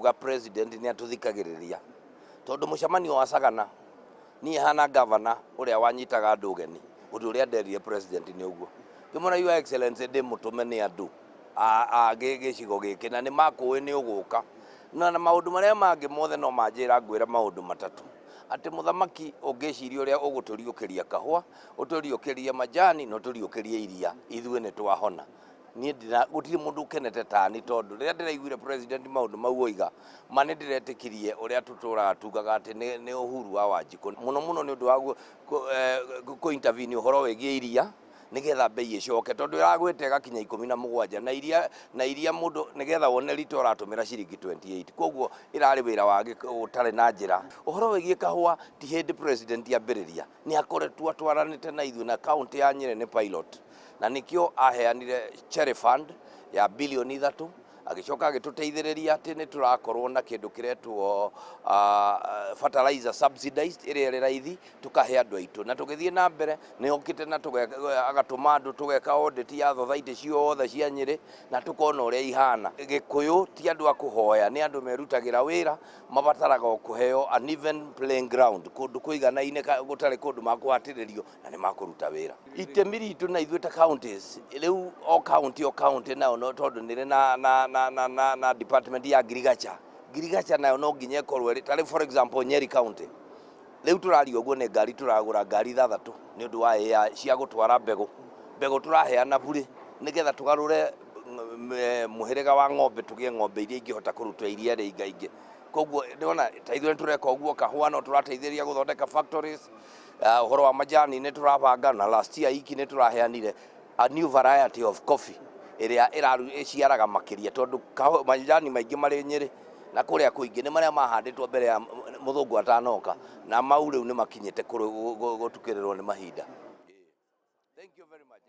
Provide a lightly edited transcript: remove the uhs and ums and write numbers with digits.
kuga president ni atuthikagiriria tondu mucemanio wa Sagana ni hana governor uria wanyitaga andu ugeni undu uria nderire president ni uguo kimona your excellency ndi mutume ni andu a gicigo giki na ni makuwi ni uguka na maundu maria mangi mothe no manjira ngwira maundu matatu ati muthamaki ungiciria uria uguturiukiria kahua uturiukiria majani no turiukiria iria ithue ni twahona ni ndira gutiri mundu ukenete tani tondu riria ndiraiguire president maundu mau oiga mane ndiretikirie uria tuturaga tugaga ati ni Uhuru wa Wanjiku muno ni undu wa ku intervene uhoro wigie iria nigetha bei icoke tondu iragwite gakinya 17 na iria mundu nigetha wone rito uratumira ciringi 28 koguo irari wira wage utare na njira uhoro wigie kahua ti hindi president ambiriria ni akoretwo atwaranite na ithu na county ya Nyeri ni pilot na nikio aheanire cherry fund ya bilioni 3 agicoka agituteithiriria ati ni turakorwo na kindu kiretwo fertilizer subsidized iria raithi tukahe andu aitu na tugithie na mbere ni okite na agatuma andu tugeka audit ya thothaiti ciothe cia Nyeri na tukona uria ihana Gikuyu ti andu akuhoya ni andu merutagira wira mabataraga kuheo an even playing ground kundu kuiganaine gutari kundu makuhatiririo na ni makuruta wira itemi ritu na ithuĩ ta counties riu o county na tondu nire na department ya agriculture nayo no nginya korwe tari for example Nyeri county riu turario guo ne ngari turagura ngari 3 ni undu wa cia gutwara mbego turaheana bure nigetha tugarure muhiriga wa ng'ombe tugie ng'ombe iria ingihota kuruta iria ringaingi koguo ndona taithwe tureka uguo kahua no turateithiria guthondeka factories uhoro wa majani ni turabanga na last year iki ni turaheanire a new variety of coffee iria iciaraga makiria tondu majani maingi mari Nyeri na kuria kuingi ni maria mahanditwo mbere ya muthungu atanoka na mau riu ni makinyite gutukirirwo ni mahinda. Thank you very much.